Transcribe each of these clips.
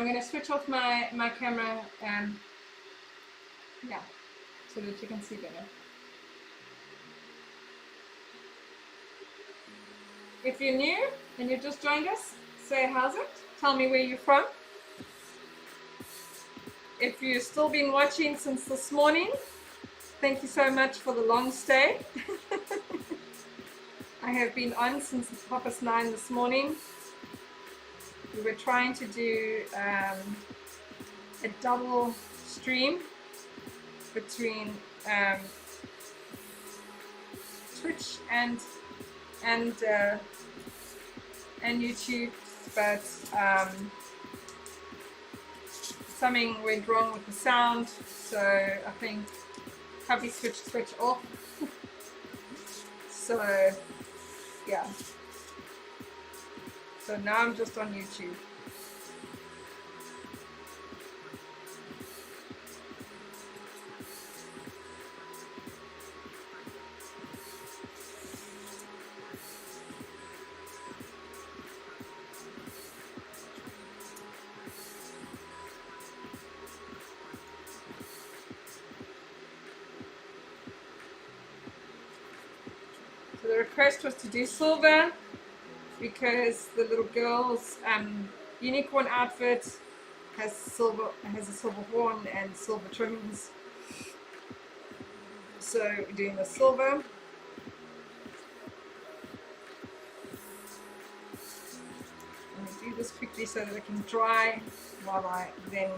I'm going to switch off my camera, yeah, so that you can see better. If you're new and you just joined us, say how's it, tell me where you're from. If you've still been watching since this morning, thank you so much for the long stay. I have been on since 9:30 this morning. We were trying to do a double stream between Twitch and YouTube, but something went wrong with the sound, so I think hubby switch off. So yeah, so now I'm just on YouTube. So the request was to do silver because the little girl's unicorn outfit has a silver horn and silver trimmings. So we're doing the silver. I'm going to do this quickly so that it can dry while I then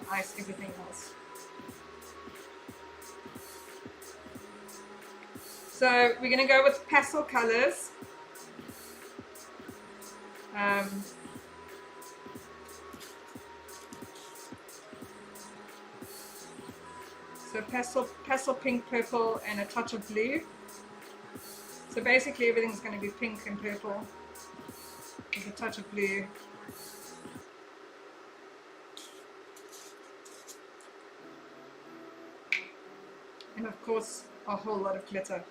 ice everything else. So we're going to go with pastel colors. So pastel pink, purple, and a touch of blue. So basically everything's going to be pink and purple with a touch of blue. And of course a whole lot of glitter.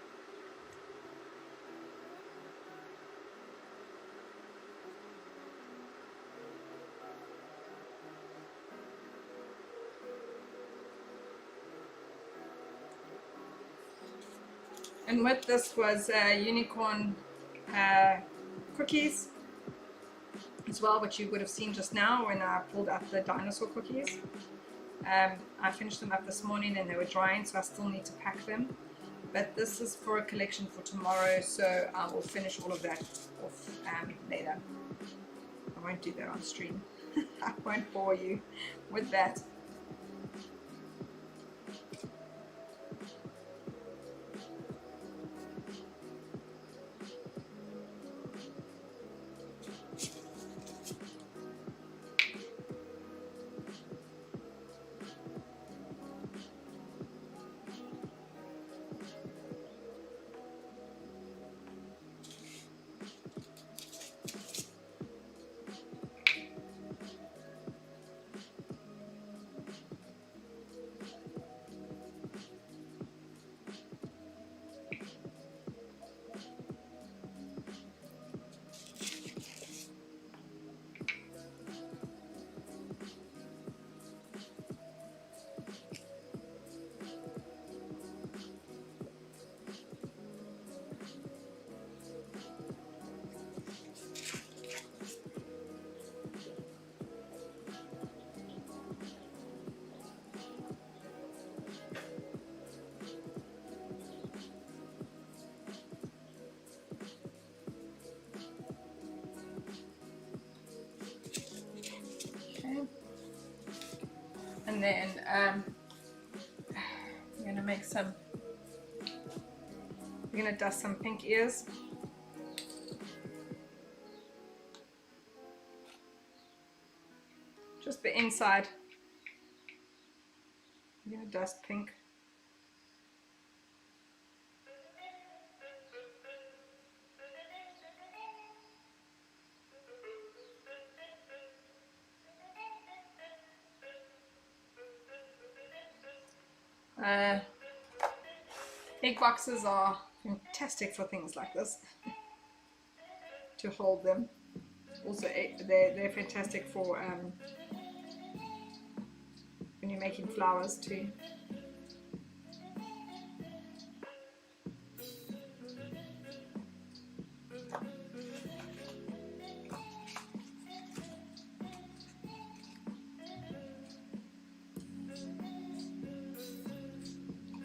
And with this was unicorn cookies as well, which you would have seen just now when I pulled out the dinosaur cookies. I finished them up this morning and they were drying, so I still need to pack them. But this is for a collection for tomorrow, so I will finish all of that off later. I won't do that on stream. I won't bore you with that. And then I'm going to make some, we're going to dust some pink ears. Just the inside. I'm going to dust pink. Egg boxes are fantastic for things like this, to hold them. Also, they're fantastic for when you're making flowers too.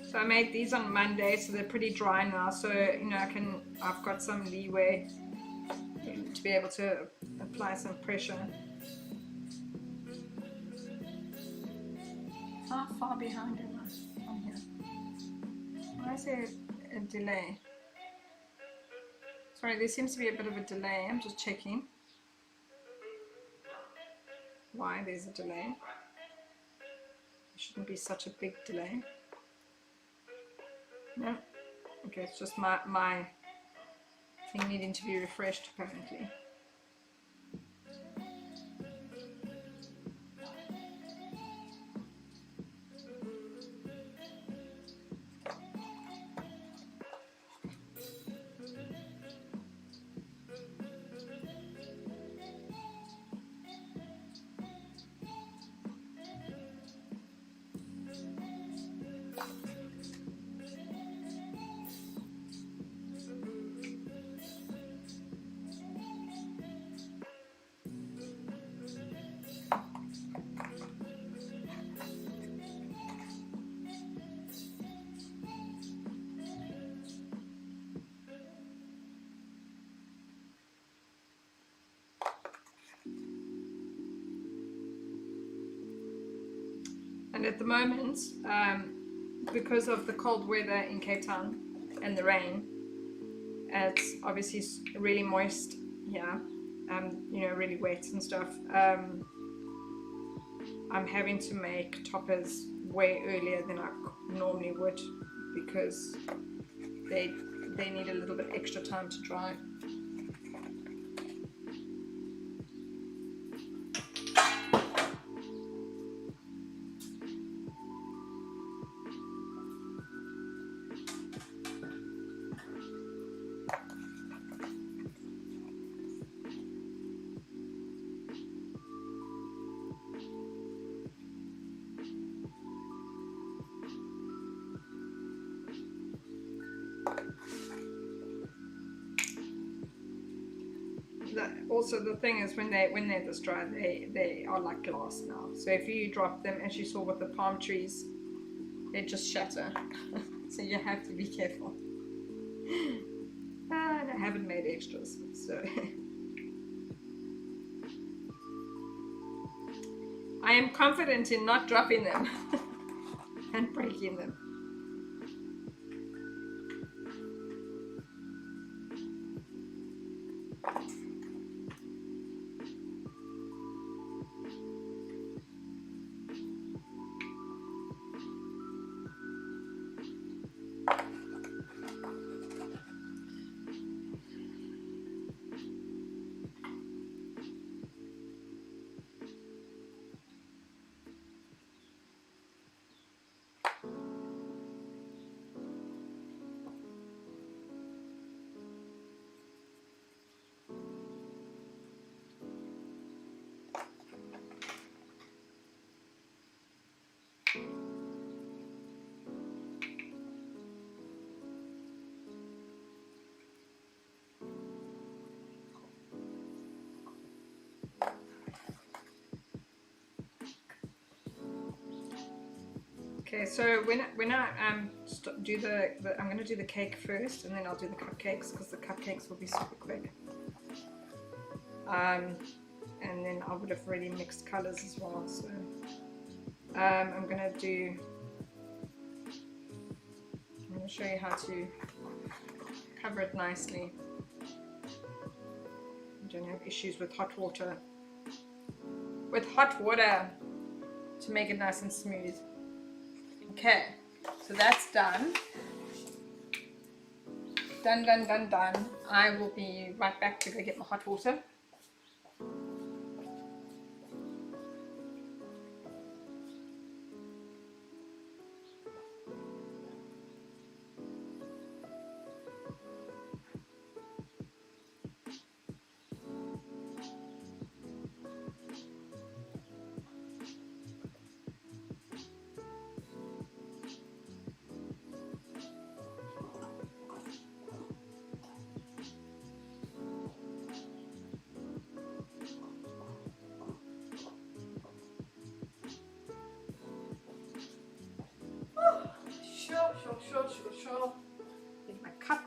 So I made these on Monday, so they're pretty dry now. So you know, I've got some leeway to be able to apply some pressure. How far behind am I on here? Why is there a delay? Sorry, there seems to be a bit of a delay. I'm just checking why there's a delay. It shouldn't be such a big delay. No. Okay, it's just my thing needing to be refreshed apparently. And at the moment, because of the cold weather in Cape Town and the rain, it's obviously really moist here, you know, really wet and stuff. I'm having to make toppers way earlier than I normally would because they need a little bit extra time to dry. Also, the thing is, when they're this dry, they are like glass now. So if you drop them, as you saw with the palm trees, they just shatter. So you have to be careful. And I haven't made extras, so I am confident in not dropping them and breaking them. Okay, so when I do I'm going to do the cake first, and then I'll do the cupcakes because the cupcakes will be super quick. And then I would have already mixed colors as well. So I'm going to show you how to cover it nicely. You don't have issues with hot water. To make it nice and smooth. Okay, so that's done. Done. I will be right back to go get my hot water. Sure. Get my cup.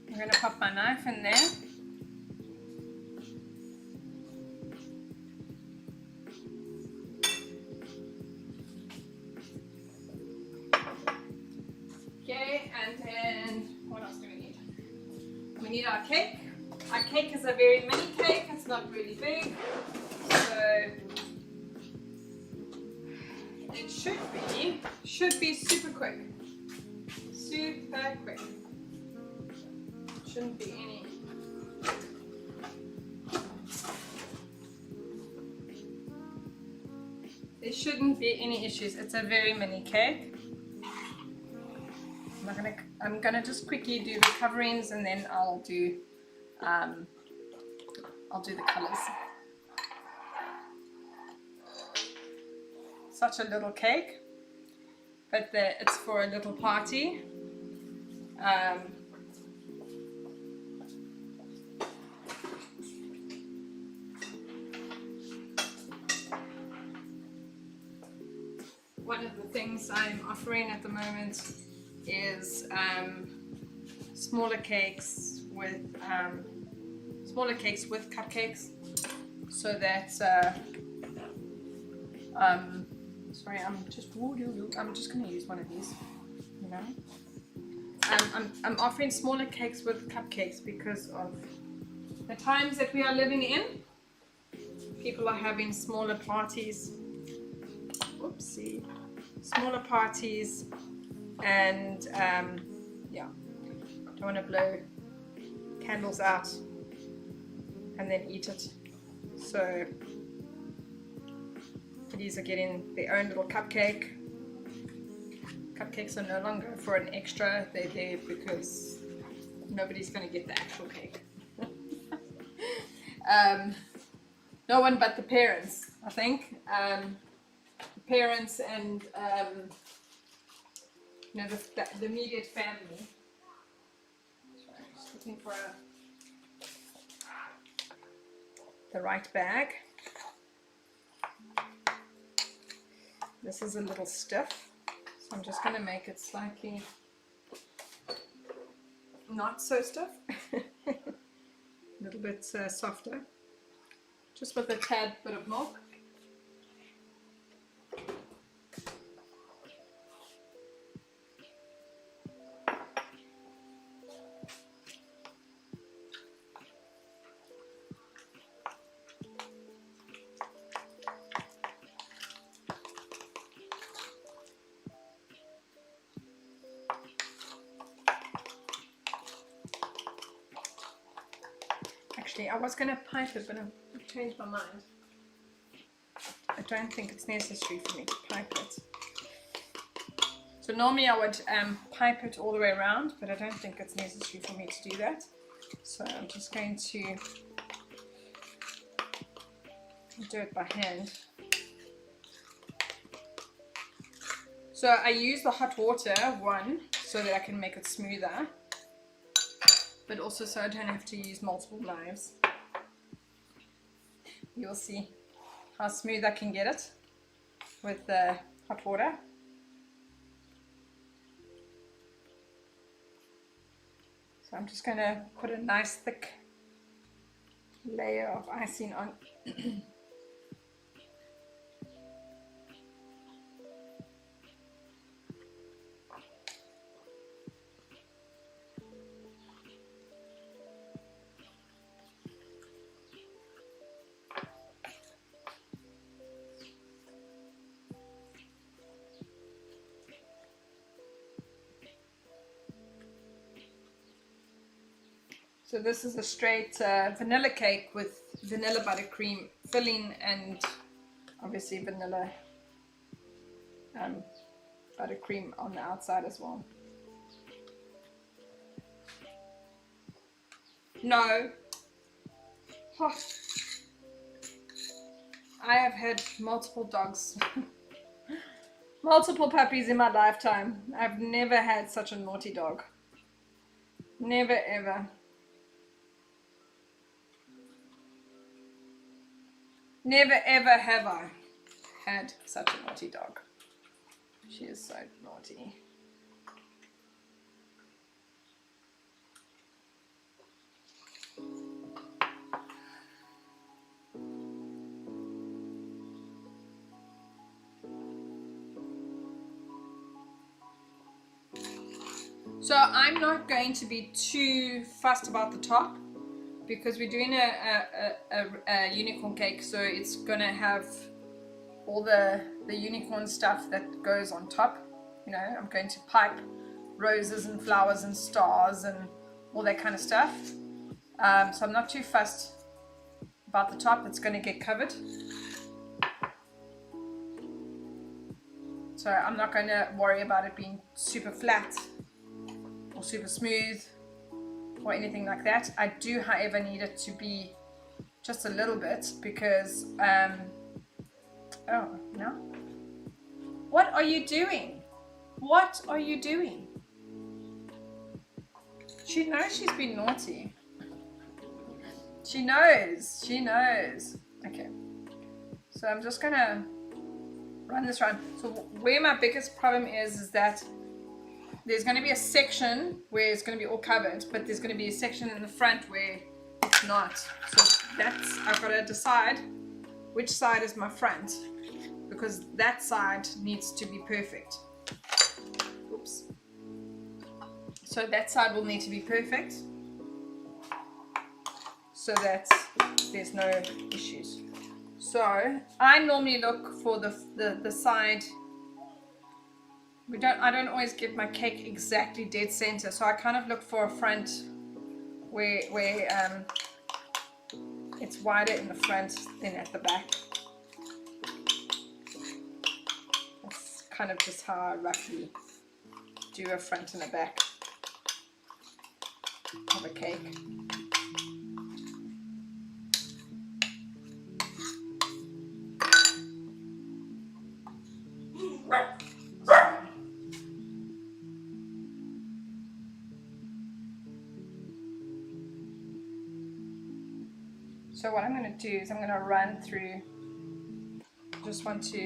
I'm going to pop my knife in there. Okay, and then what else do we need? We need our cake. Our cake is a very mini cake, it's not really big. So it should be super quick. Super quick. Shouldn't be any. There shouldn't be any issues. It's a very mini cake. I'm gonna just quickly do the coverings and then I'll do the colors. Such a little cake, but it's for a little party. One of the things I'm offering at the moment is smaller cakes with cupcakes, so that sorry, I'm just going to use one of these. You know, I'm offering smaller cakes with cupcakes because of the times that we are living in. People are having smaller parties. Oopsie. Smaller parties, and yeah, don't want to blow candles out and then eat it. So these are getting their own little cupcake. Cupcakes are no longer for an extra, they're there because nobody's going to get the actual cake. No one but the parents, I think. Parents and you know, the immediate family. Sorry, just looking for the right bag. This is a little stiff, so I'm just going to make it slightly not so stiff, a little bit softer, just with a tad bit of milk. Actually, I was going to pipe it, but I've changed my mind. I don't think it's necessary for me to pipe it. So normally I would pipe it all the way around, but I don't think it's necessary for me to do that. So I'm just going to do it by hand. So I use the hot water, one, so that I can make it smoother, but also so I don't have to use multiple knives. You'll see how smooth I can get it with the hot water. So I'm just going to put a nice thick layer of icing on. So this is a straight vanilla cake with vanilla buttercream filling and obviously vanilla buttercream on the outside as well. No. Oh. I have had multiple dogs, multiple puppies in my lifetime. I've never had such a naughty dog. Never ever. Never ever have I had such a naughty dog. She is so naughty. So I'm not going to be too fussed about the top because we're doing a unicorn cake, so it's gonna have all the unicorn stuff that goes on top. You know, I'm going to pipe roses and flowers and stars and all that kind of stuff. So I'm not too fussed about the top. It's going to get covered. So I'm not going to worry about it being super flat or super smooth or anything like that. I do, however, need it to be just a little bit because oh, no. What are you doing? What are you doing? She knows she's been naughty. She knows. She knows. Okay. So I'm just gonna run this round. So where my biggest problem is that there's going to be a section where it's going to be all covered, but there's going to be a section in the front where it's not. So that's, I've got to decide which side is my front, because that side needs to be perfect. Oops. So that side will need to be perfect so that there's no issues. So I normally look for the side. I don't always get my cake exactly dead center, so I kind of look for a front where it's wider in the front than at the back. That's kind of just how I roughly do a front and a back of a cake. So what I'm going to do is I'm going to run through, just want to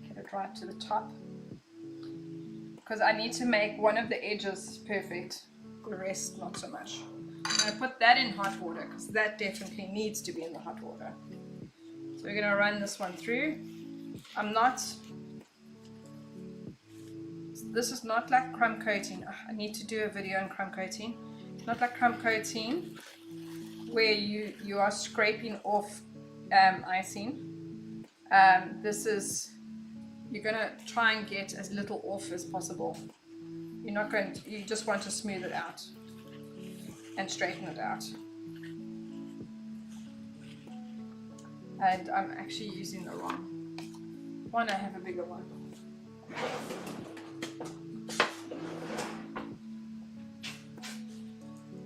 get it right to the top, because I need to make one of the edges perfect, the rest not so much. I'm going to put that in hot water because that definitely needs to be in the hot water. So we're going to run this one through. This is not like crumb coating. I need to do a video on crumb coating. It's not like crumb coating where you are scraping off icing. This is, you're going to try and get as little off as possible. You're not going to, you just want to smooth it out and straighten it out. And I'm actually using the wrong one. I have a bigger one.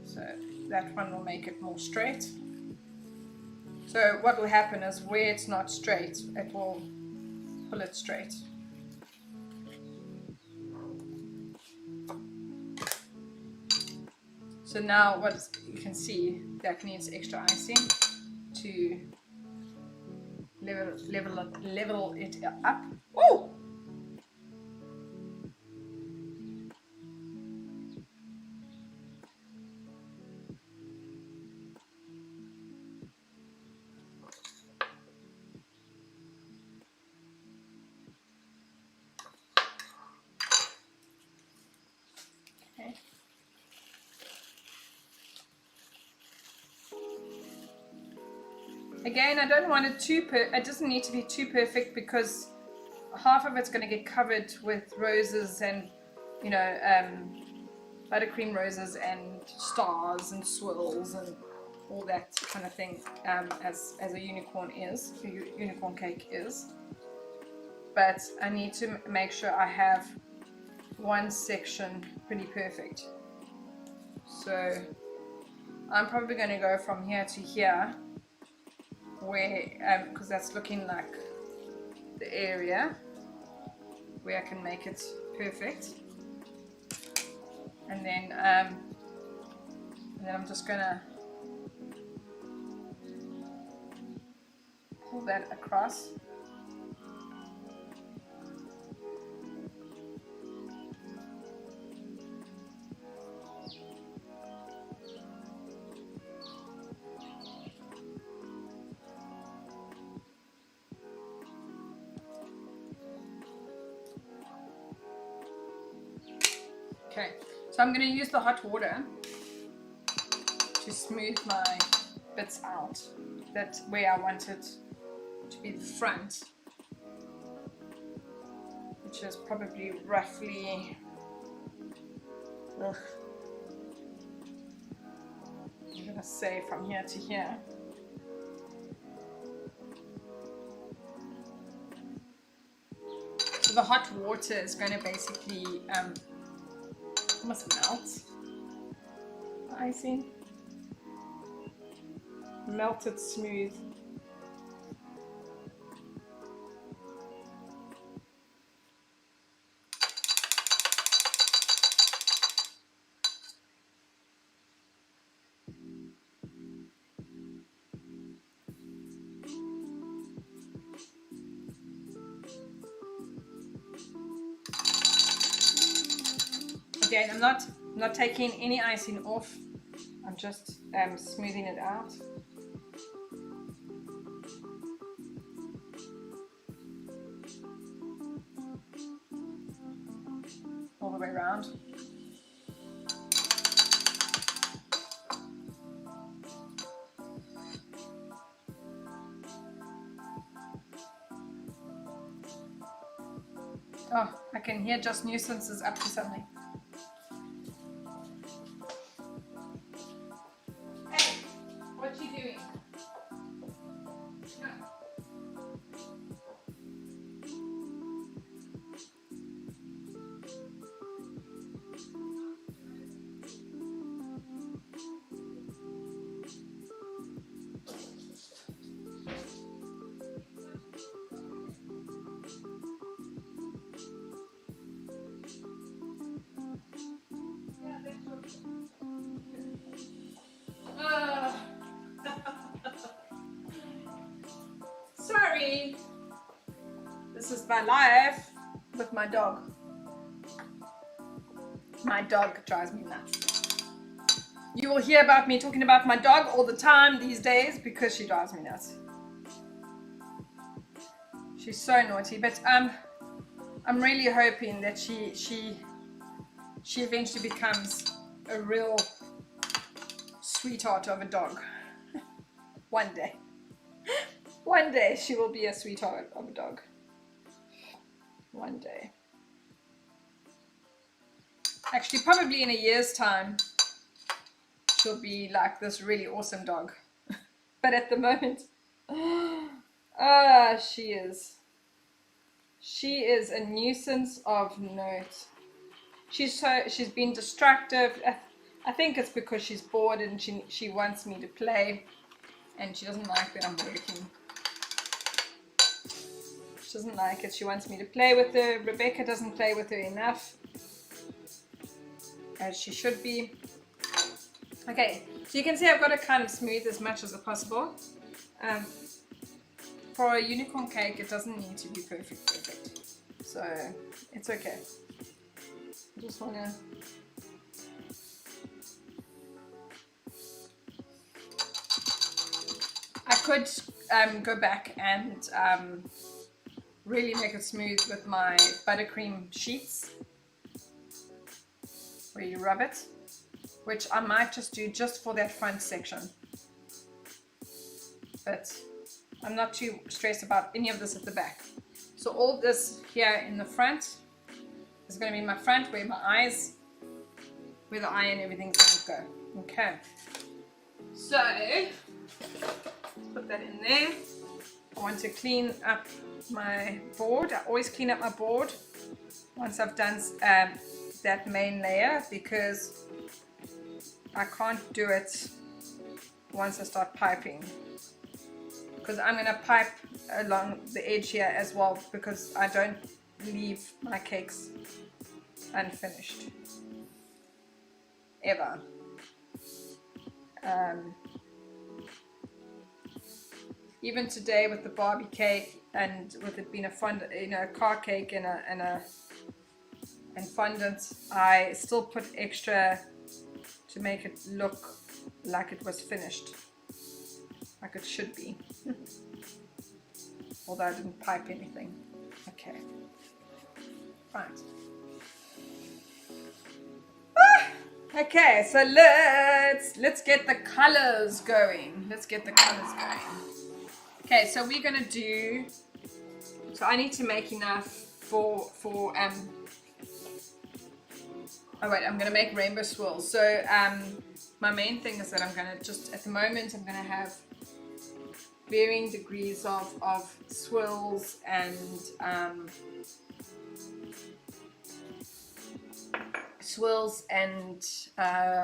So that one will make it more straight. So what will happen is where it's not straight, it will pull it straight. So now what you can see, that needs extra icing to level it up. Woo! Okay. Again, I don't want it too it doesn't need to be too perfect, because half of it's going to get covered with roses and, you know, buttercream roses and stars and swirls and all that kind of thing as a unicorn cake is. But I need to make sure I have one section pretty perfect. So I'm probably going to go from here to here, where because that's looking like the area where I can make it perfect. And then I'm just gonna pull that across. Okay, so I'm going to use the hot water to smooth my bits out. That's where I want it to be the front, which is probably roughly, I'm going to say from here to here. So the hot water is going to basically almost melt the icing, melt it smooth. Again, I'm not taking any icing off. I'm just smoothing it out. All the way around. Oh, I can hear Just Nuisance is up to something. Sorry, this is my life with my dog. My dog drives me nuts. You will hear about me talking about my dog all the time these days because she drives me nuts. She's so naughty, but I'm really hoping that she eventually becomes a real sweetheart of a dog. One day. One day she will be a sweetheart of a dog. One day. Actually, probably in a year's time, she'll be like this really awesome dog. But at the moment, she is. She is a nuisance of note. She's been destructive. I think it's because she's bored and she wants me to play, and she doesn't like that I'm working. She doesn't like it. She wants me to play with her. Rebecca doesn't play with her enough, as she should be. Okay, so you can see I've got to kind of smooth as much as possible. For a unicorn cake, it doesn't need to be perfect. So it's okay. I just want to I could go back and really make it smooth with my buttercream sheets where you rub it, which I might just do just for that front section, but I'm not too stressed about any of this at the back. So all this here in the front is going to be my front, where the eye and everything's going to go. Okay, So put that in there. I want to clean up my board. I always clean up my board once I've done that main layer, because I can't do it once I start piping, because I'm going to pipe along the edge here as well, because I don't leave my cakes unfinished ever. Even today with the Barbie cake, and with it being a car cake and fondant, I still put extra to make it look like it was finished, like it should be. Although I didn't pipe anything. Okay, right. Okay, so let's get the colors going. Okay, so we're gonna do. So I need to make enough for oh wait, I'm gonna make rainbow swirls. So my main thing is that I'm gonna at the moment I'm gonna have varying degrees of swirls and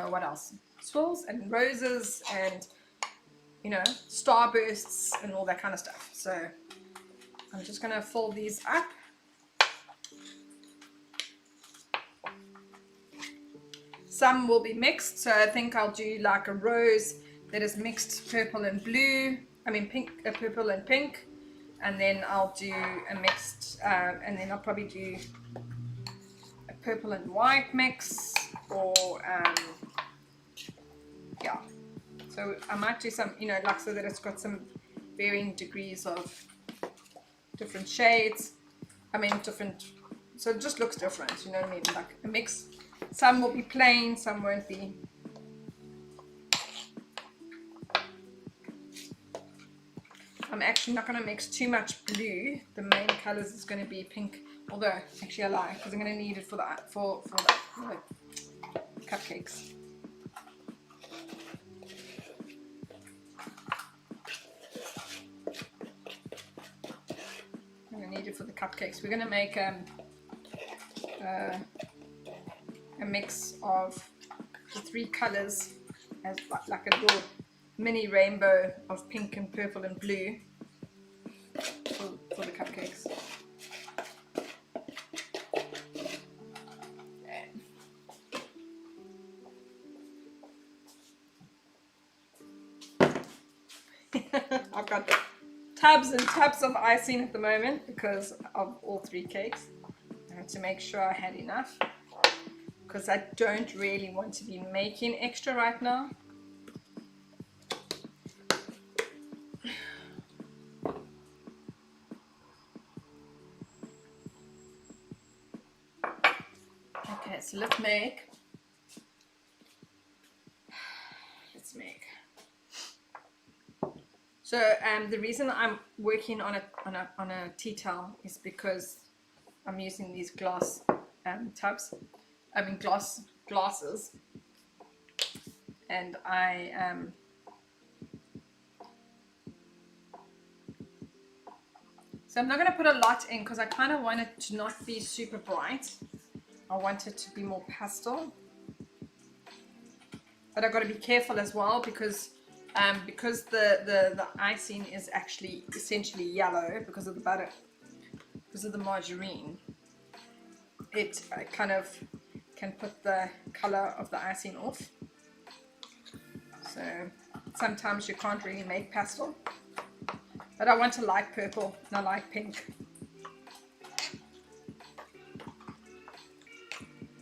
what else? Swirls and roses and starbursts and all that kind of stuff. So I'm just gonna fold these up. Some will be mixed, so I think I'll do like a rose that is mixed purple and blue. I mean pink, purple and pink, and then I'll do a mixed, and then I'll probably do a purple and white mix, or yeah. So I might do some, like so that it's got some varying degrees of different shades. I mean so it just looks different, you know what I mean? Like a mix. Some will be plain, some won't be. I'm actually not going to mix too much blue. The main colors is going to be pink. Although, actually I lie, because I'm going to need it for the cupcakes. I'm going to need it for the cupcakes. We're going to make a mix of the three colors as like a little mini rainbow of pink and purple and blue for the cupcakes. I've got tubs and tubs of icing at the moment because of all three cakes. I had to make sure I had enough, because I don't really want to be making extra right now. Okay, so let's make. So the reason I'm working on a tea towel is because I'm using these glass tubs. I mean glasses, and so I'm not going to put a lot in because I kind of want it to not be super bright. I want it to be more pastel, but I've got to be careful as well because the icing is actually essentially yellow because of the butter, because of the margarine. It kind of can put the color of the icing off. So sometimes you can't really make pastel, but I want a light purple and a light pink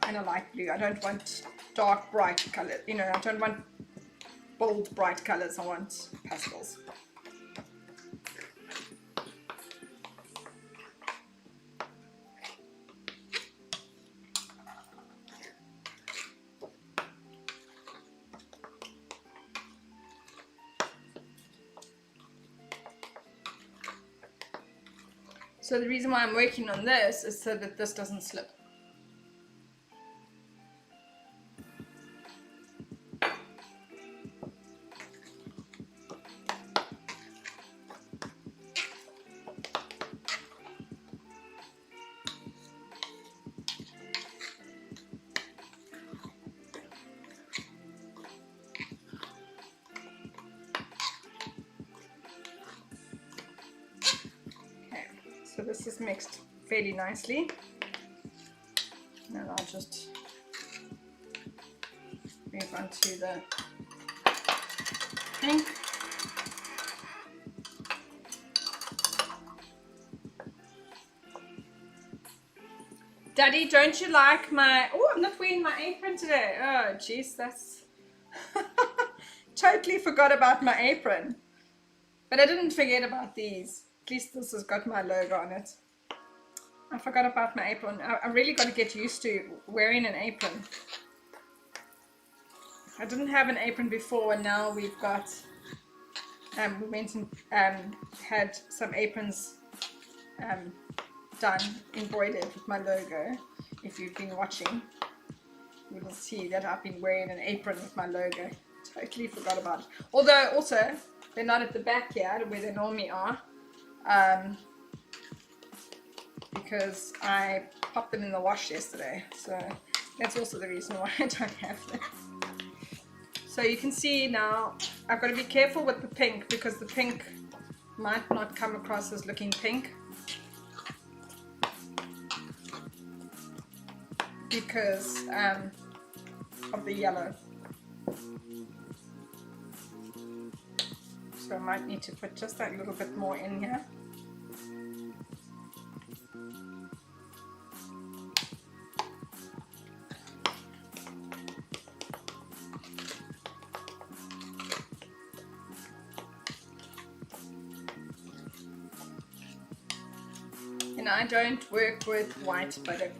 and a light blue. I don't want dark bright color, I don't want bold bright colors. I want pastels. So the reason why I'm working on this is so that this doesn't slip. this is mixed fairly nicely. And I'll just move on to the pink. Daddy, don't you like my... Oh, I'm not wearing my apron today. Oh, jeez, that's... Totally forgot about my apron. But I didn't forget about these. At least this has got my logo on it. I forgot about my apron. I really got to get used to wearing an apron. I didn't have an apron before, and now we've got... we went and had some aprons done, embroidered with my logo. If you've been watching, you will see that I've been wearing an apron with my logo. Totally forgot about it. Although also they're not at the back here where they normally are, because I popped them in the wash yesterday, so that's also the reason why I don't have them. So you can see now I've got to be careful with the pink, because the pink might not come across as looking pink, because of the yellow. So I might need to put just that little bit more in here. And I don't work with white butter.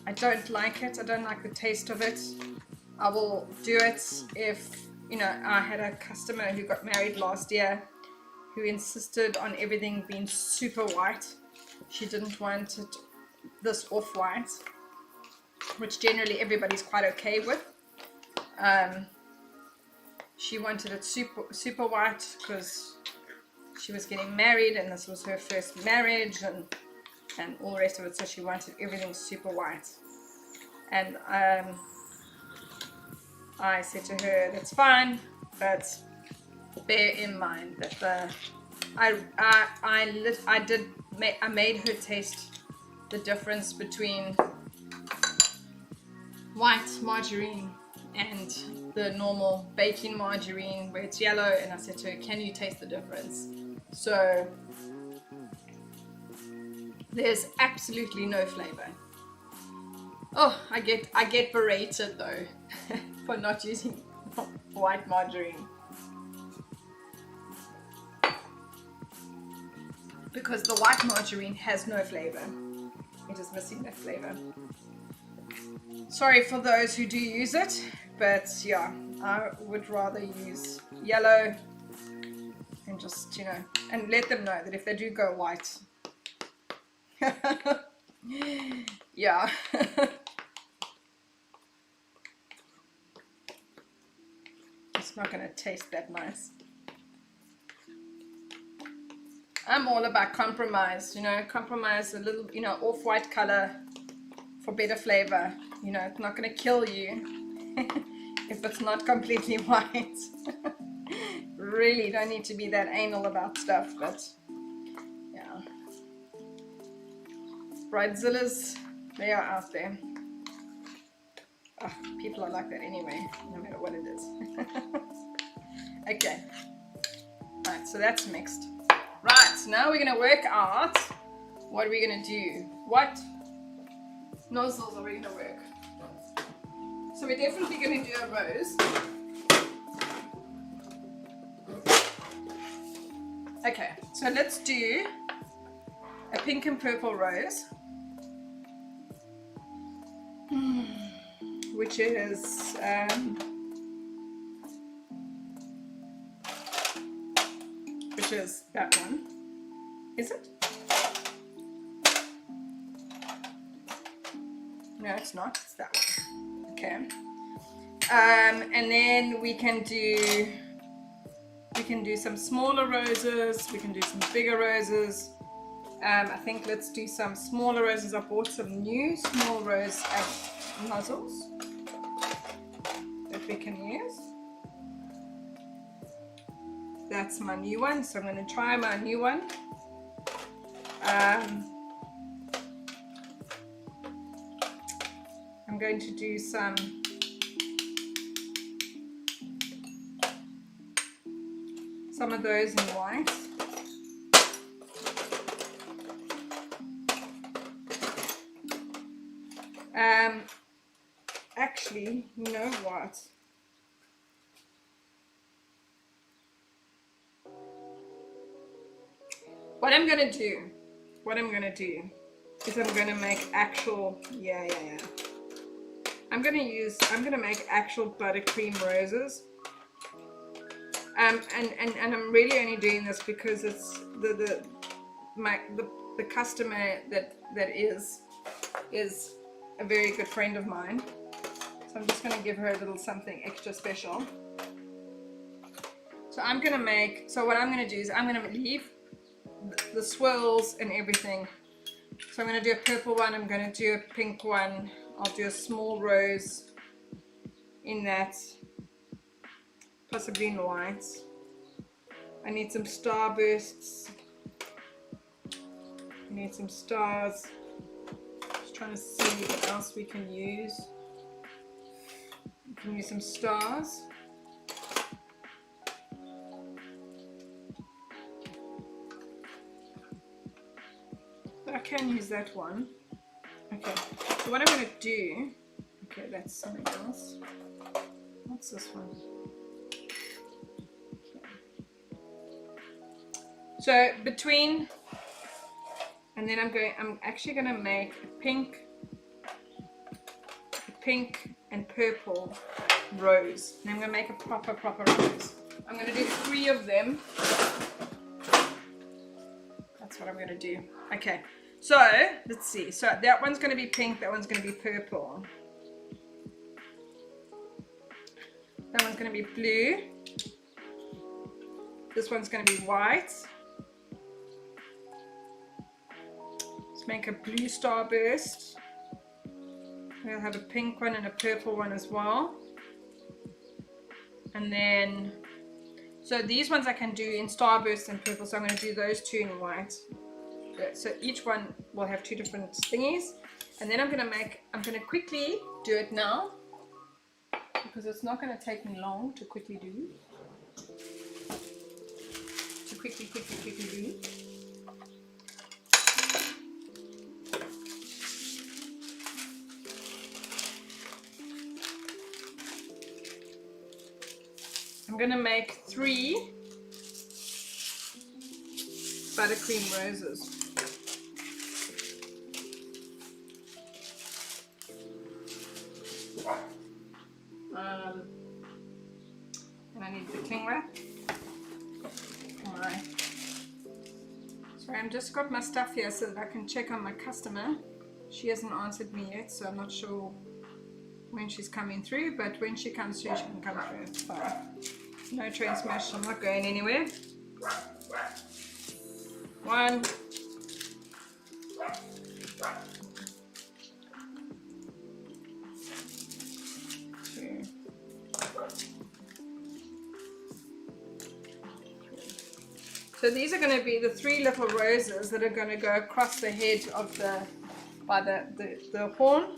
I don't like it. I don't like the taste of it. I will do it if, you know, I had a customer who got married last year who insisted on everything being super white. She didn't want it this off-white, which generally everybody's quite okay with. She wanted it super white because she was getting married and this was her first marriage and all the rest of it, so she wanted everything super white. And I said to her, that's fine, but bear in mind that I made her taste the difference between white margarine and the normal baking margarine where it's yellow, and I said to her, can you taste the difference? So there's absolutely no flavor. Oh, I get berated though for not using white margarine, because the white margarine has no flavor. It is missing that flavor. Sorry for those who do use it, but yeah, I would rather use yellow and just, you know, and let them know that if they do go white, yeah. It's not going to taste that nice. I'm all about compromise, you know, compromise a little, you know, off-white color for better flavor. You know, it's not going to kill you if it's not completely white. Really don't need to be that anal about stuff, but yeah. Bridezillas, they are out there. Oh, people are like that anyway, no matter what it is. Okay. Right, so that's mixed. Right, so now we're going to work out what we're going to do. What nozzles are we going to work? So we're definitely going to do a rose. Okay, so let's do a pink and purple rose, which is that one. Is it? No, it's not. It's that one. Okay. And then we can do some smaller roses. We can do some bigger roses. I think let's do some smaller roses. I bought some new small rose nozzles that we can use. That's my new one, so I'm going to try my new one. I'm going to do some of those in white. Actually, you know what? What I'm gonna do is I'm gonna make actual, I'm gonna make actual buttercream roses. And I'm really only doing this because it's the customer that is a very good friend of mine. So I'm just gonna give her a little something extra special. So I'm gonna make, so what I'm gonna do is I'm gonna leave the swirls and everything. So I'm gonna do a purple one, I'm gonna do a pink one, I'll do a small rose in that, possibly in white. I need some starbursts. I need some stars. Just trying to see what else we can use. We can use some stars. But I can use that one. Okay, so what I'm going to do, okay, that's something else. What's this one? So between, and then I'm actually going to make a pink and purple rose. And I'm going to make a proper rose. I'm going to do 3 of them. That's what I'm going to do. Okay, so let's see. So that one's going to be pink, that one's going to be purple. That one's going to be blue. This one's going to be white. Let's make a blue starburst. We'll have a pink one and a purple one as well. And then, so these ones I can do in starburst and purple, so I'm going to do those 2 in white. So each one will have 2 different thingies. And then I'm going to quickly do it now, because it's not going to take me long to quickly do. Quickly do. I'm going to make 3 buttercream roses. And I need the cling wrap. Alright. Sorry, I'm just got my stuff here so that I can check on my customer. She hasn't answered me yet, so I'm not sure when she's coming through, but when she comes through, she can come through. It's fine. No train smash, I'm not going anywhere. 1. 2. So these are going to be the 3 little roses that are going to go across the head of the horn.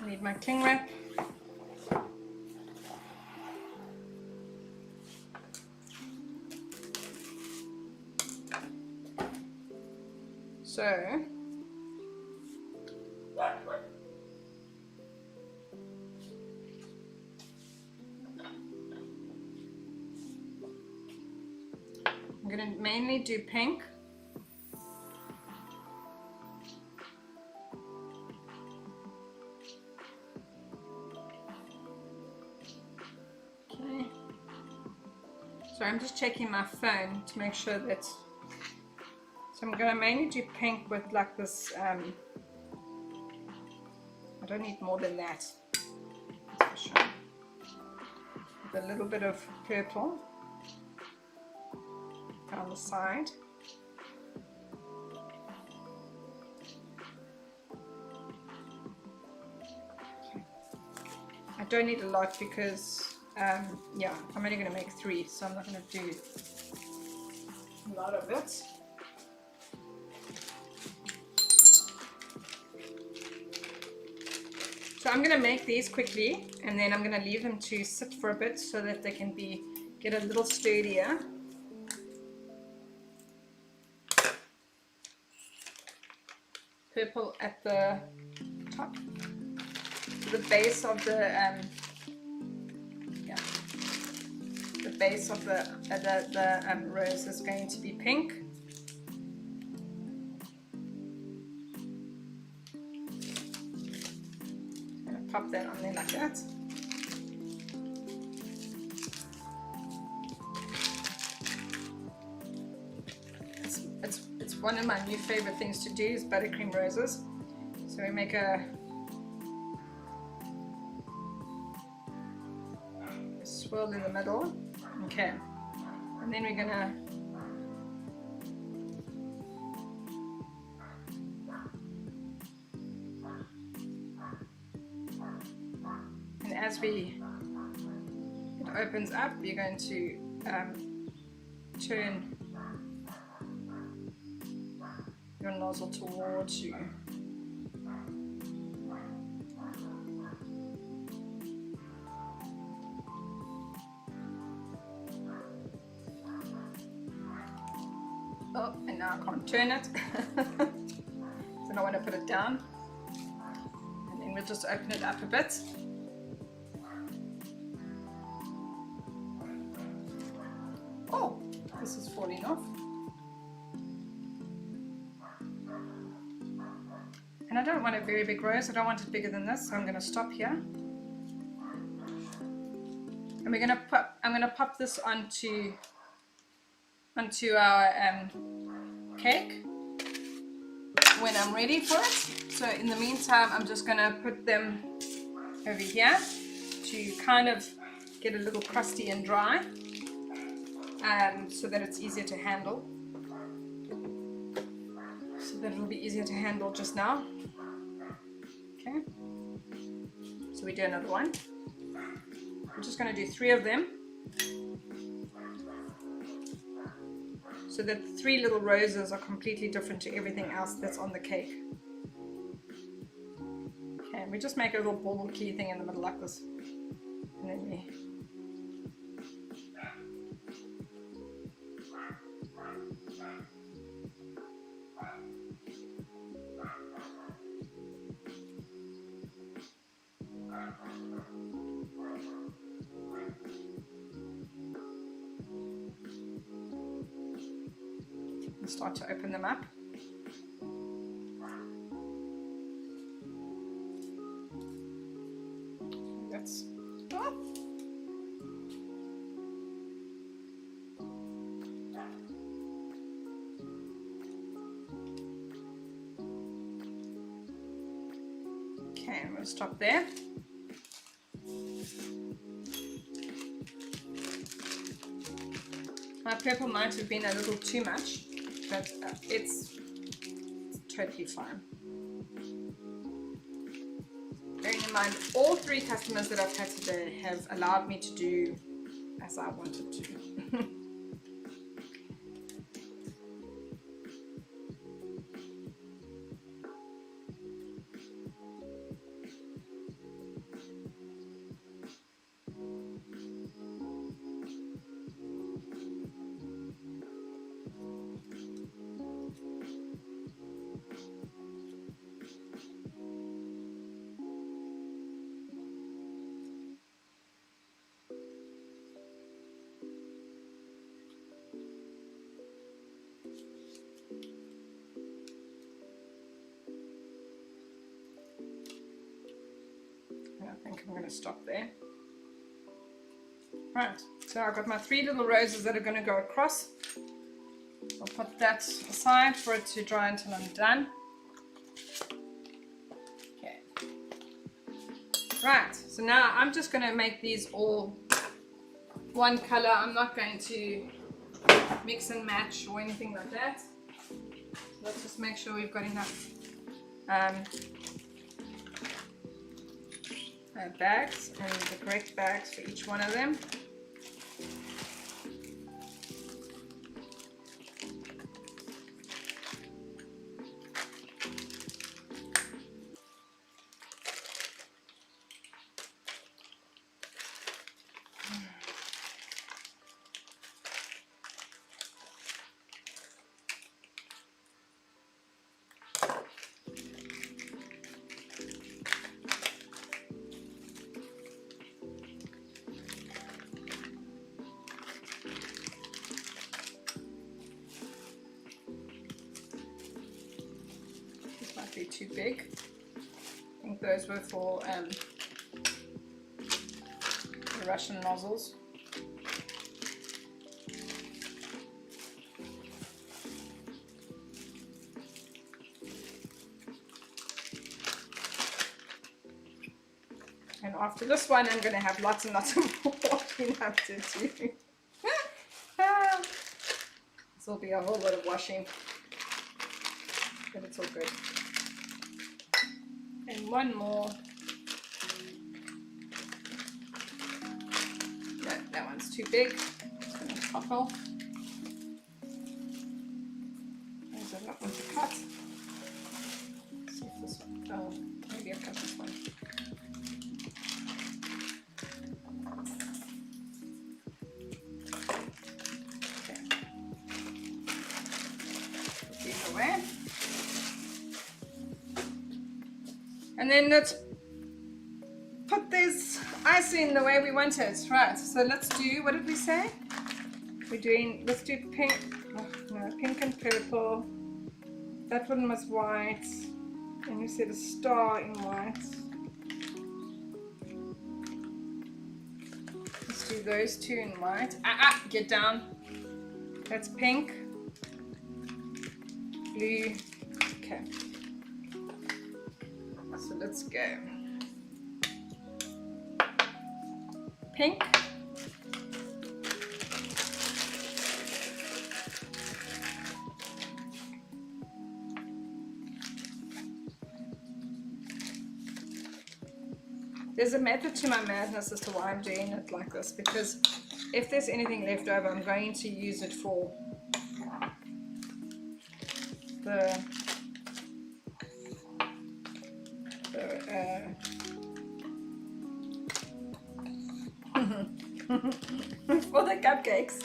I need my cling wrap. So I'm going to mainly do pink. Okay. So I'm just checking my phone to make sure that. So I'm going to mainly do pink with like this. I don't need more than that. That's for sure. With a little bit of purple down the side. Okay. I don't need a lot because, yeah, I'm only going to make 3, so I'm not going to do a lot of it. So I'm going to make these quickly, and then I'm going to leave them to sit for a bit so that they can get a little sturdier. Purple at the top. The base of the the base of the rose is going to be pink. I'm going to pop that on there like that. It's one of my new favorite things to do is buttercream roses. So we make a swirl in the middle. Okay, and then we're gonna as it opens up, you're going to turn your nozzle towards you. Oh, and now I can't turn it. So I want to put it down. And then we'll just open it up a bit. Oh, this is falling off. And I don't want a very big rose, I don't want it bigger than this, so I'm going to stop here. And we're going to I'm going to pop this onto our cake when I'm ready for it. So in the meantime, I'm just going to put them over here to kind of get a little crusty and dry, so that it's easier to handle. So that it'll be easier to handle just now. Okay. So we do another one. I'm just going to do 3 of them. So that 3 little roses are completely different to everything else that's on the cake. Okay, and we just make a little ball key thing in the middle like this. And then we start to open them up. That's okay, I'm going to stop there. My purple might have been a little too much, but it's totally fine. Bearing in mind, all 3 customers that I've had today have allowed me to do as I wanted to. I think I'm going to stop there. Right, so I've got my 3 little roses that are going to go across. I'll put that aside for it to dry until I'm done. Okay. Right, so now I'm just going to make these all one color. I'm not going to mix and match or anything like that. So let's just make sure we've got enough bags, and the correct bags for each one of them. might be too big. I think those were for the Russian nozzles. And after this one, I'm going to have lots and lots of washing up to do. This will be a whole lot of washing, but it's all good. And one more. No, that one's too big. It's going to topple. There's a lot one to cut. Let's see if this one. Oh, maybe I'll cut this one. And then let's put this icing the way we want it, right? So let's do, what did we say? Let's do pink, pink and purple. That one was white. And we said a star in white. Let's do those two in white. Get down. That's pink. Blue. Okay. So let's go. Pink. There's a method to my madness as to why I'm doing it like this, because if there's anything left over, I'm going to use it for the for the cupcakes.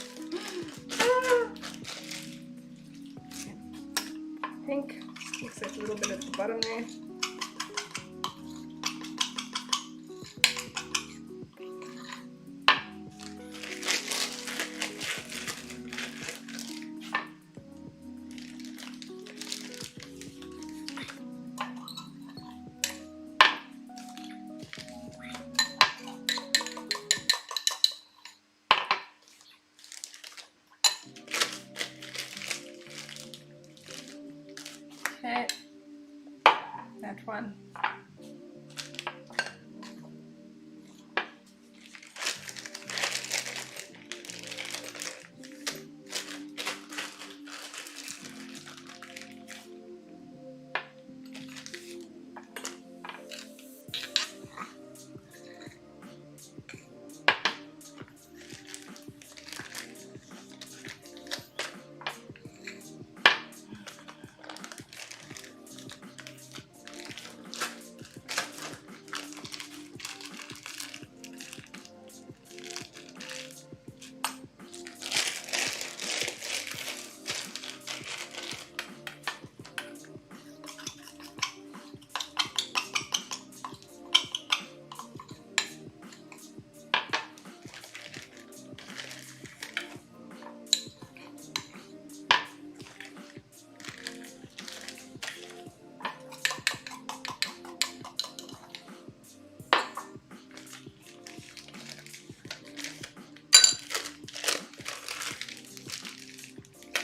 Pink, mix it a little bit at the bottom there. Okay, that one.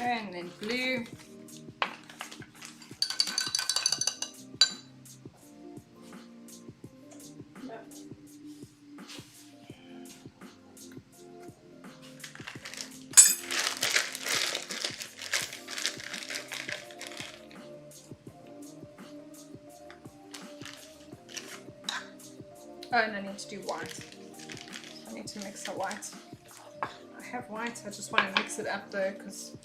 And then blue. Oh, and I need to do white. I need to mix the white. I have white, I just want to mix it up though because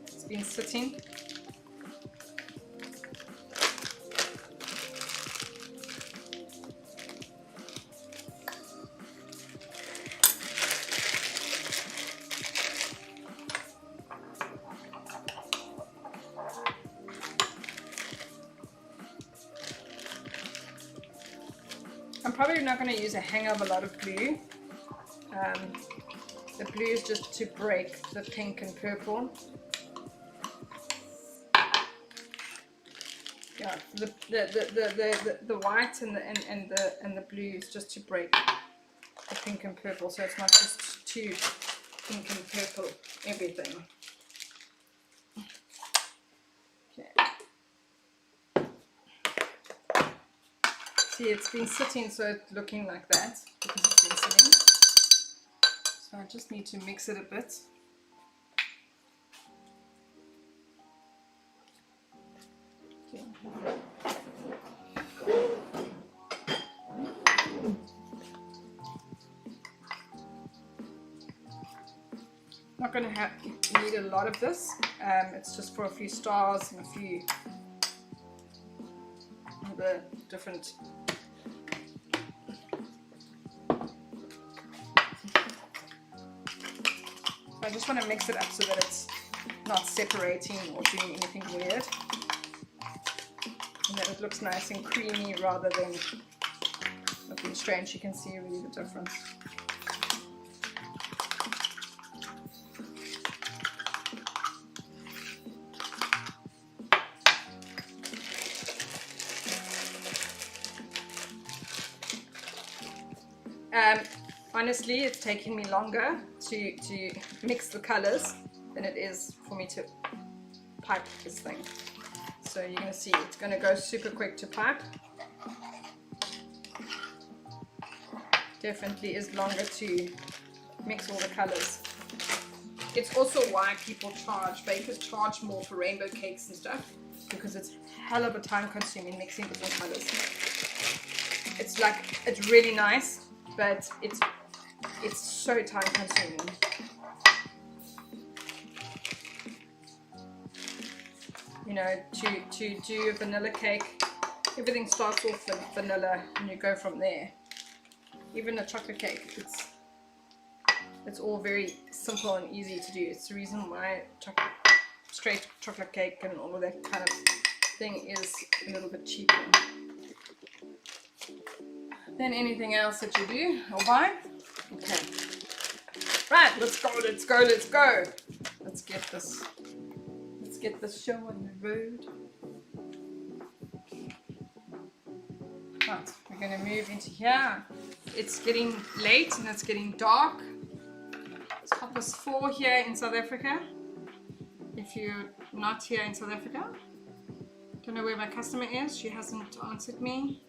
it's been sitting. I'm probably not going to use a hang of a lot of glue. The blue is just to break the pink and purple. Yeah, the white and the blues just to break the pink and purple, so it's not just too pink and purple everything. Okay. See, it's been sitting, so it's looking like that because it's been sitting. So I just need to mix it a bit. Okay. Not going to need a lot of this. It's just for a few stars and a few other different. I just want to mix it up so that it's not separating or doing anything weird, and that it looks nice and creamy rather than looking strange. You can see really the difference. Honestly, it's taking me longer to mix the colors than it is for me to pipe this thing. So you're going to see it's going to go super quick to pipe. Definitely is longer to mix all the colors. It's also why people bakers charge more for rainbow cakes and stuff, because it's hell of a time consuming mixing different colors. It's really nice, but it's so time consuming. You know, to do a vanilla cake, everything starts off with vanilla and you go from there. Even a chocolate cake, it's all very simple and easy to do. It's the reason why straight chocolate cake and all of that kind of thing is a little bit cheaper than anything else that you do or buy. Okay. Right, let's go. Let's get this show on the road. Right, we're going to move into here. It's getting late and it's getting dark. It's 4:30 here in South Africa. If you're not here in South Africa, don't know where my customer is. She hasn't answered me.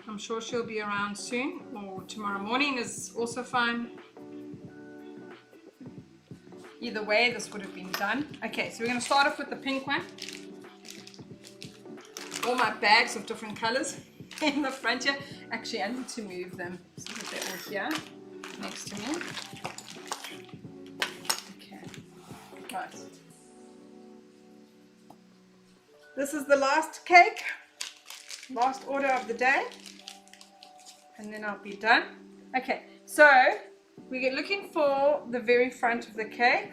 I'm sure she'll be around soon, or tomorrow morning is also fine. Either way, this would have been done. Okay, so we're going to start off with the pink one. All my bags of different colors in the front here. Actually, I need to move them so that they're all here next to me. Okay, right. This is the last cake, last order of the day, and then I'll be done. Okay, so we're looking for the very front of the cake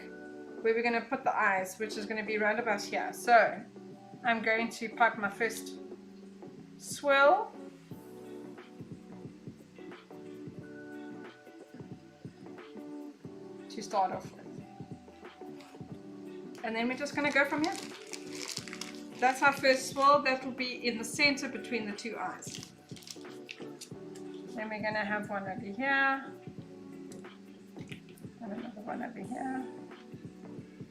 where we're going to put the eyes, which is going to be round about here. So I'm going to pipe my first swirl. To start off with. And then we're just going to go from here. That's our first swirl. That will be in the center between the two eyes. Then we're going to have one over here. And another one over here.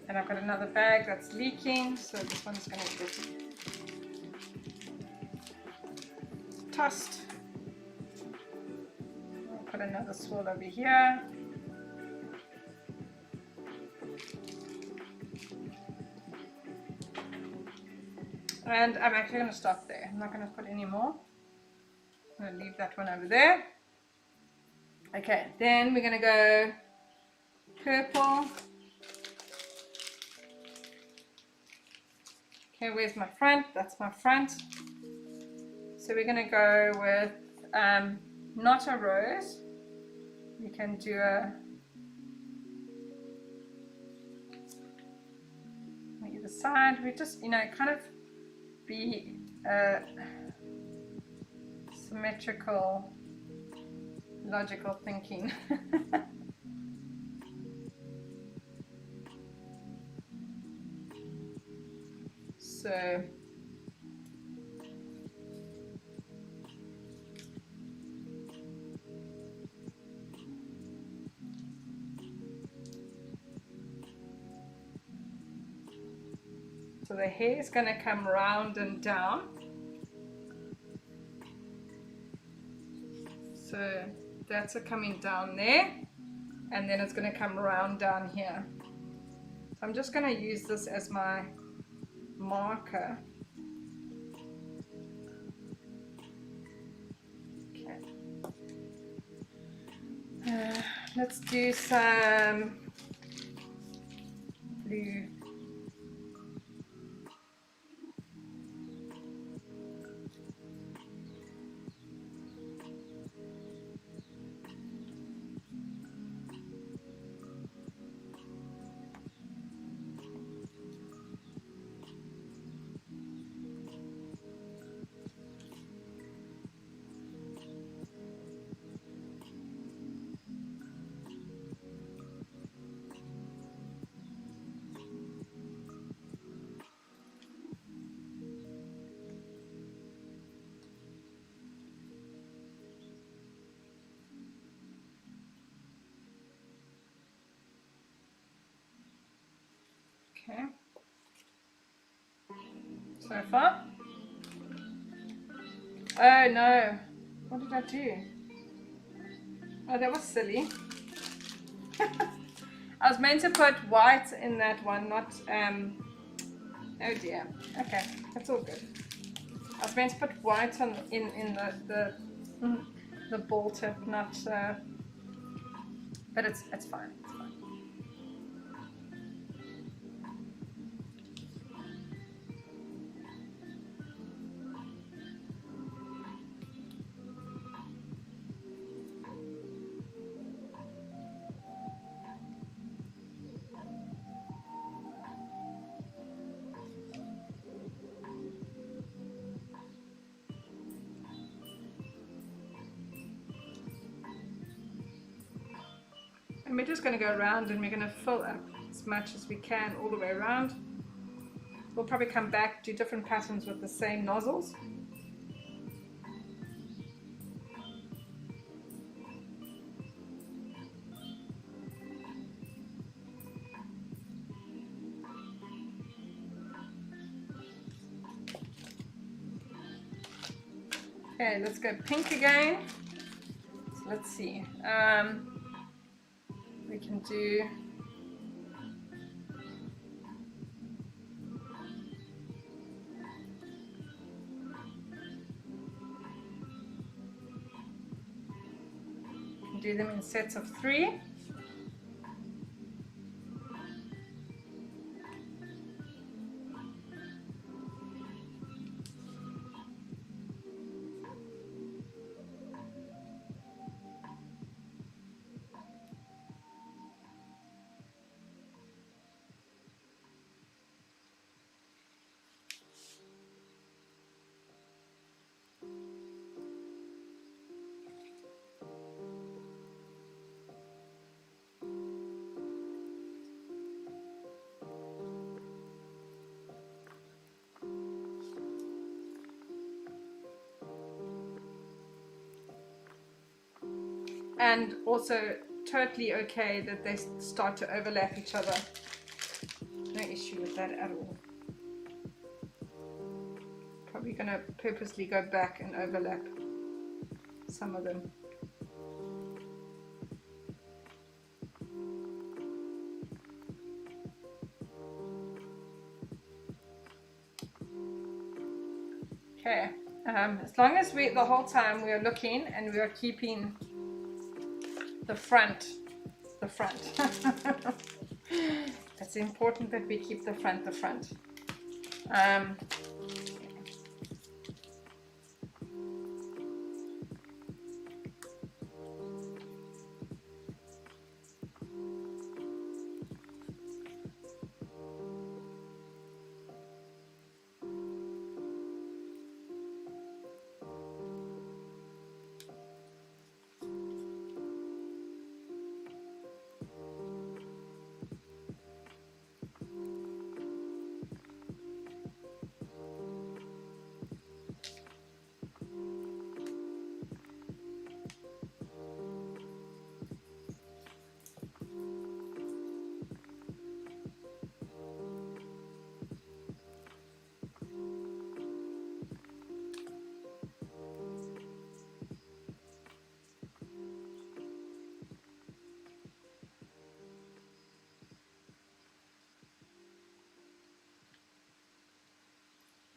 And I've got another bag that's leaking, so this one's going to get tossed. I'll put another swirl over here. And I'm actually going to stop there. I'm not going to put any more. I'm going to leave that one over there. Okay, then we're going to go purple. Okay, where's my front? That's my front. So we're going to go with not a rose. You can do a on either side. We just, you know, kind of be symmetrical, logical thinking. So the hair is going to come round and down. So that's coming down there, and then it's going to come around down here. So I'm just going to use this as my marker. Okay. Let's do some blue. Okay, so far. Oh no, what did I do? Oh, that was silly. I was meant to put white in that one, not, oh dear. Okay, that's all good. I was meant to put white on in the ball tip, not, but it's fine, it's fine. And we're just going to go around and we're going to fill up as much as we can all the way around. We'll probably come back, do different patterns with the same nozzles. Okay, let's go pink again. So let's see. We can do them in sets of 3. And also totally okay that they start to overlap each other. No issue with that at all. Probably going to purposely go back and overlap some of them. Okay, as long as the whole time we are looking and we are keeping the front. It's important that we keep the front.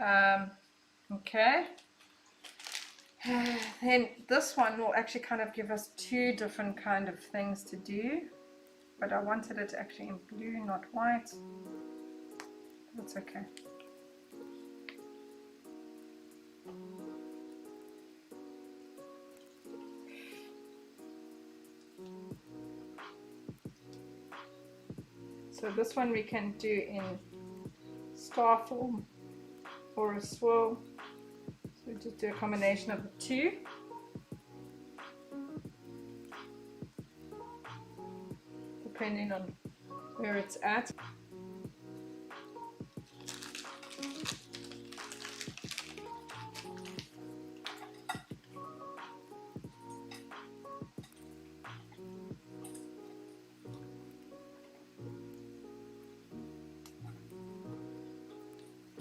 Okay. Then this one will actually kind of give us two different kind of things to do, but I wanted it actually in blue, not white. That's okay. So this one we can do in star form or a swirl. So just do a combination of the two. Depending on where it's at.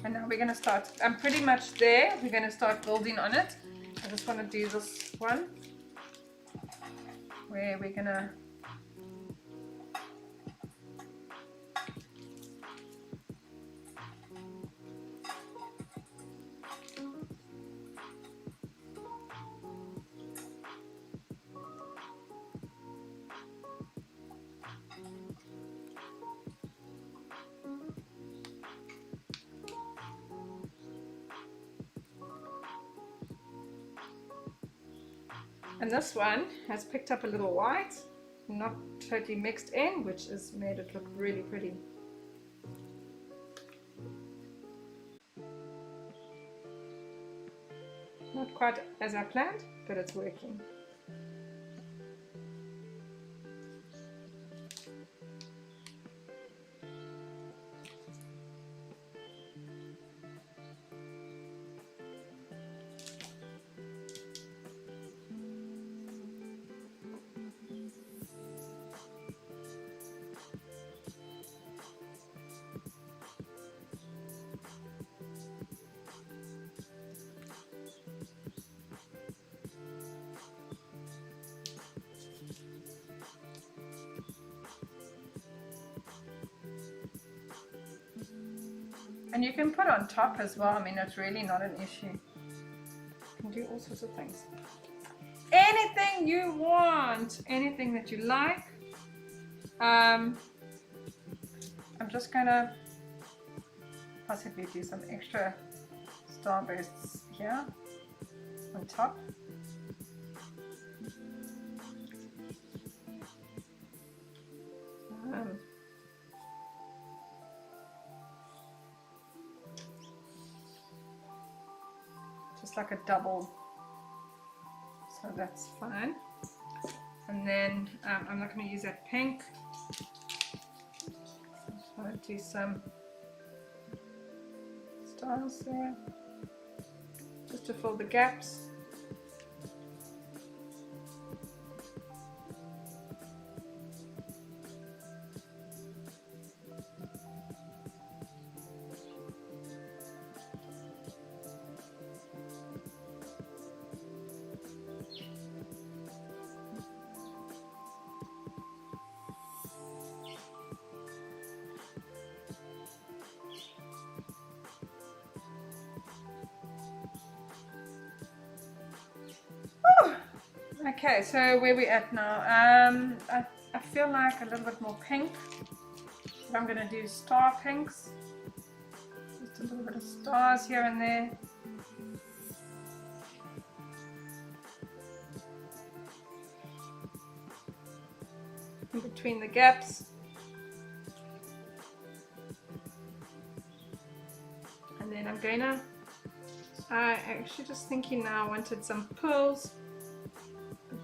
And now we're going to start, I'm pretty much there, we're going to start building on it. I just want to do this one where we're going to and this one has picked up a little white, not totally mixed in, which has made it look really pretty. Not quite as I planned, but it's working. And you can put on top as well. I mean, it's really not an issue. You can do all sorts of things. Anything you want, anything that you like. I'm just gonna possibly do some extra starbursts here on top. Just like a double, so that's fine. And then I'm not going to use that pink. I just want to do some stars there, just to fill the gaps. Okay, so where we at now? I feel like a little bit more pink. So I'm going to do star pinks. Just a little bit of stars here and there. In between the gaps. And then I'm going to, I actually just thinking now I wanted some pearls.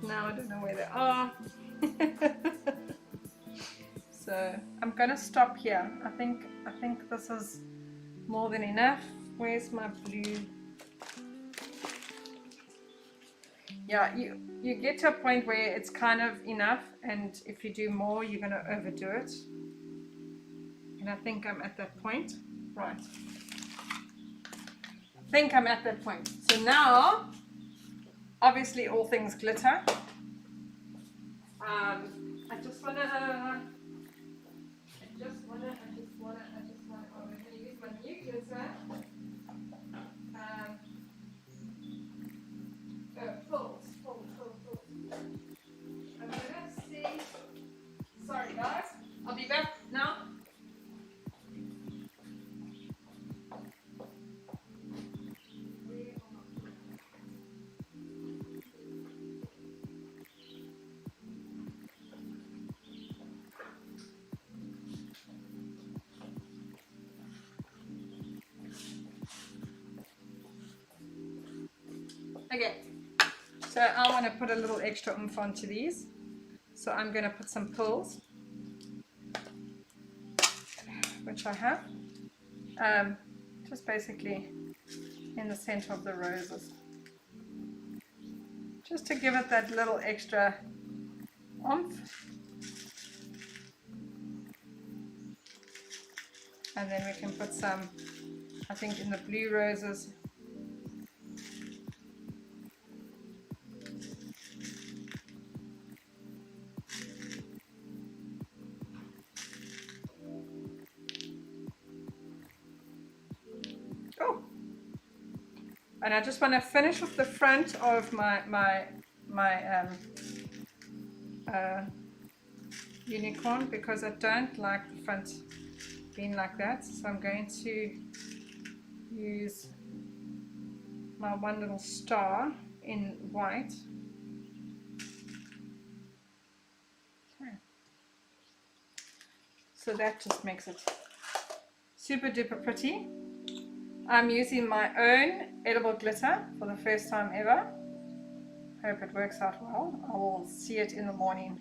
Now I don't know where they are. So I'm gonna stop here. I think this is more than enough. Where's my blue? Yeah, you get to a point where it's kind of enough, and if you do more you're gonna overdo it. And I think I'm at that point. Right. I think I'm at that point. So now obviously all things glitter. I just wanna, oh, I'm gonna use my new glitter. now. Okay, so I want to put a little extra oomph onto these. So I'm going to put some pearls, which I have, just basically in the center of the roses, just to give it that little extra oomph. And then we can put some, I think, in the blue roses. And I just want to finish off the front of my unicorn, because I don't like the front being like that. So I'm going to use my one little star in white. Okay. So that just makes it super duper pretty. I'm using my own edible glitter for the first time ever. Hope it works out well. I will see it in the morning.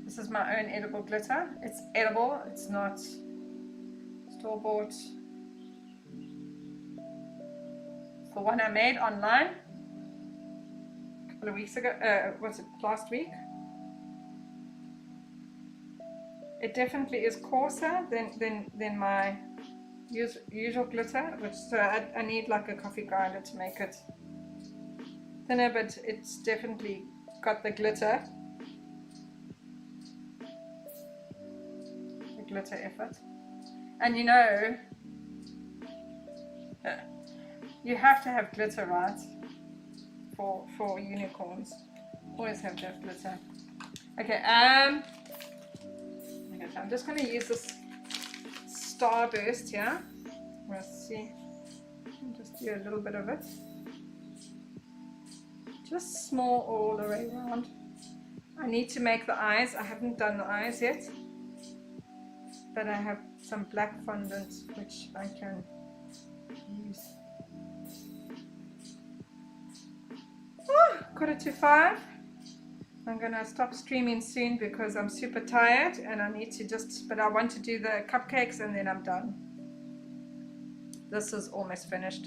This is my own edible glitter. It's edible, it's not store-bought. It's the one I made online a couple of weeks ago. Was it last week? It definitely is coarser than my usual glitter, which so I need like a coffee grinder to make it thinner, but it's definitely got the glitter effort. And you know, you have to have glitter, right? For unicorns, always have to have glitter. Okay, so I'm just going to use this starburst here. Let's see. I'll just do a little bit of it. Just small all the way around. I need to make the eyes. I haven't done the eyes yet. But I have some black fondant which I can use. 4:45. I'm gonna stop streaming soon because I'm super tired and I need to but I want to do the cupcakes and then I'm done. This is almost finished.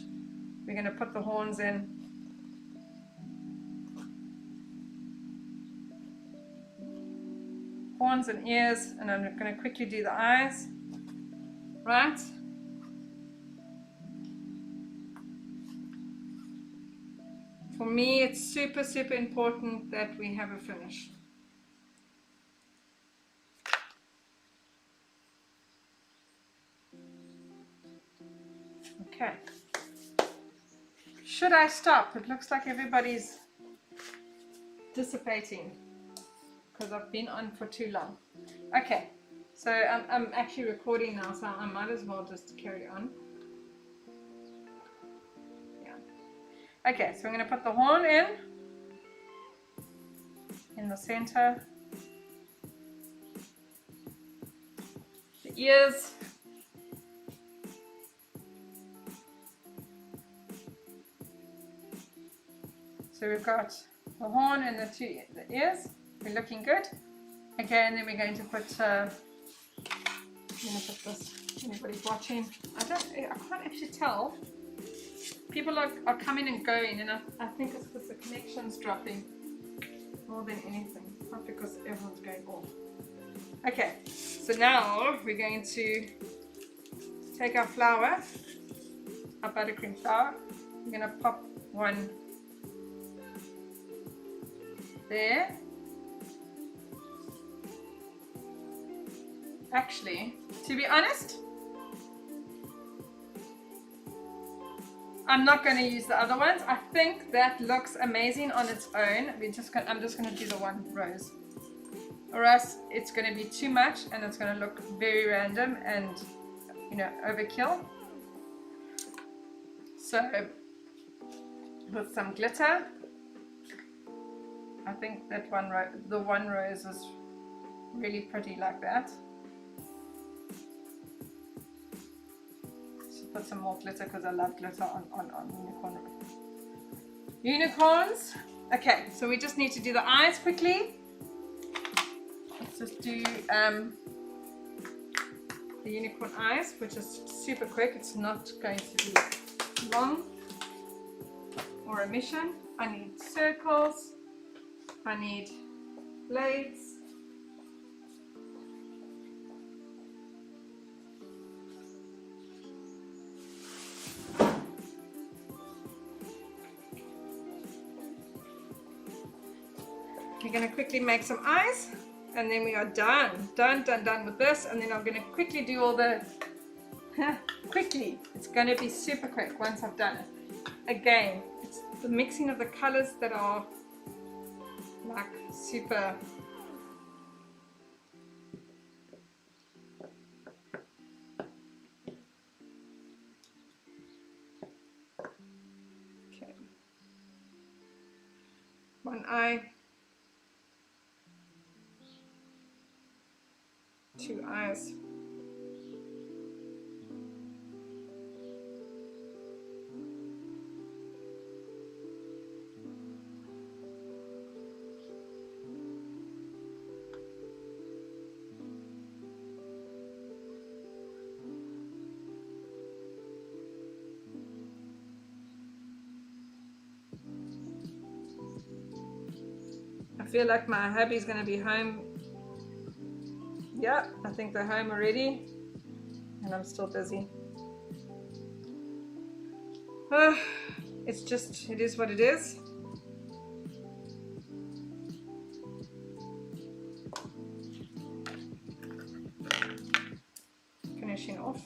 We're gonna put the horns in. Horns and ears, and I'm gonna quickly do the eyes. Right? For me, it's super important that we have a finish. Okay. Should I stop? It looks like everybody's dissipating because I've been on for too long. Okay, so I'm actually recording now, so I might as well just carry on. Okay, so I'm going to put the horn in the center, the ears, so we've got the horn and the ears, they're looking good. Okay, and then we're going to put, I'm going to put this, anybody's watching, I can't actually tell. People are coming and going, and I think it's because the connection's dropping more than anything, not because everyone's going off. Okay, so now we're going to take our flour, our buttercream flour. We're going to pop one there. Actually, to be honest, I'm not going to use the other ones. I think that looks amazing on its own. I'm just going to do the one rose. or else it's going to be too much and it's going to look very random and, you know, overkill. So with some glitter, I think that the one rose is really pretty like that. So put some more glitter because I love glitter on unicorns. Okay, so we just need to do the eyes quickly. Let's just do the unicorn eyes, which is super quick. It's not going to be long or a mission. I need circles. I need blades. We're going to quickly make some eyes, and then we are done with this. And then I'm going to quickly do all the quickly. It's going to be super quick once I've done it. Again, it's the mixing of the colors that are like super okay. One eye, two eyes. I feel like my hubby's going to be home. Yeah, I think they're home already, and I'm still busy. It's just, it is what it is. Finishing off.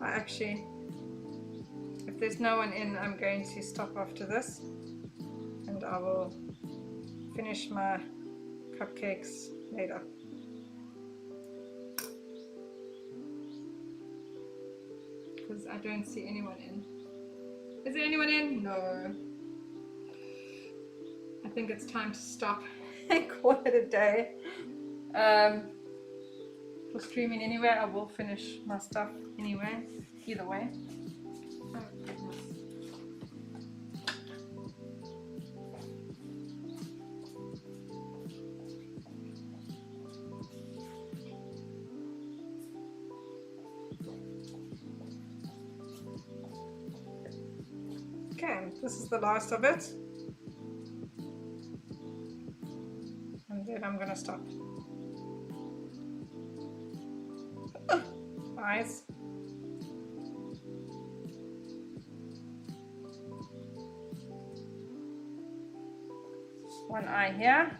Actually, if there's no one in, I'm going to stop after this and I will finish my cupcakes later. Because I don't see anyone in. Is there anyone in? No. I think it's time to stop and call it a day. For streaming anyway, I will finish my stuff anyway, either way. Oh goodness. Okay, this is the last of it. And then I'm gonna stop. Eyes. One eye here.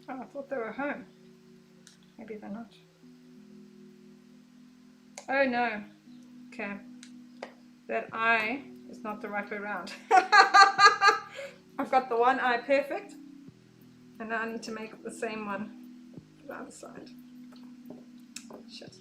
Oh, I thought they were home. Maybe they're not. Oh no. Okay. That eye is not the right way around. I've got the one eye perfect. And now I need to make the same one for the other side. Shit.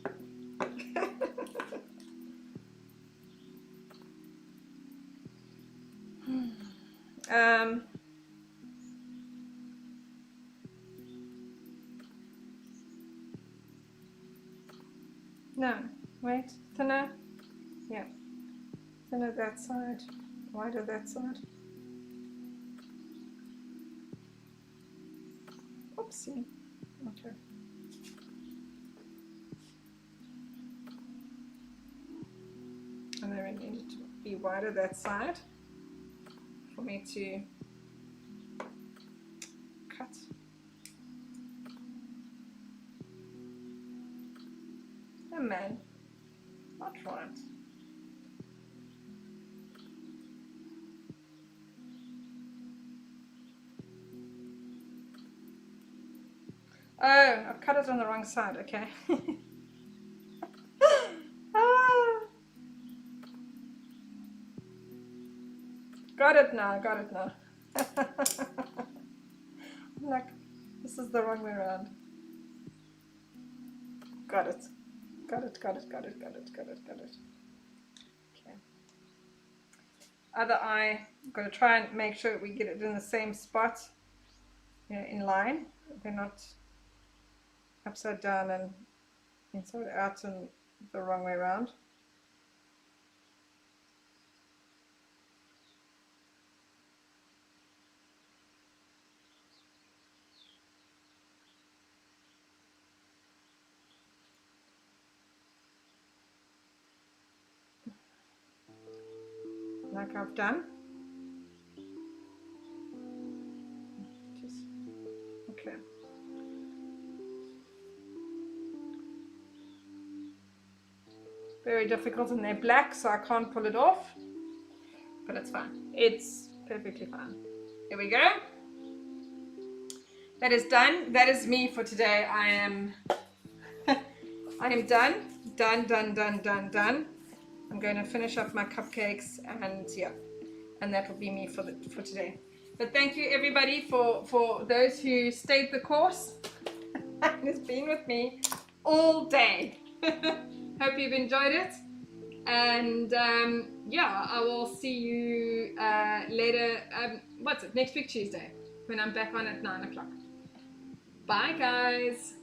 No, wait, thinner, yeah, thinner that side, wider that side. Oopsie, okay. it needed to be wider that side for me to cut. Oh man, not right. Oh, I've cut it on the wrong side, okay. Ah. Got it now, got it now. I'm like, this is the wrong way around. Got it. Got it, got it, got it, got it, got it, got it. Okay. Other eye, I'm going to try and make sure we get it in the same spot, you know, in line. They're not upside down and inside out and the wrong way around. Like I've done. Just, okay. Very difficult, and they're black, so I can't pull it off. But it's fine. It's perfectly fine. Here we go. That is done. That is me for today. I am done. Done. I'm going to finish up my cupcakes, and yeah, and that will be me for today. But thank you everybody for those who stayed the course and has been with me all day. Hope you've enjoyed it, and yeah, I will see you later. What's it? Next week Tuesday, when I'm back on at 9 o'clock. Bye guys.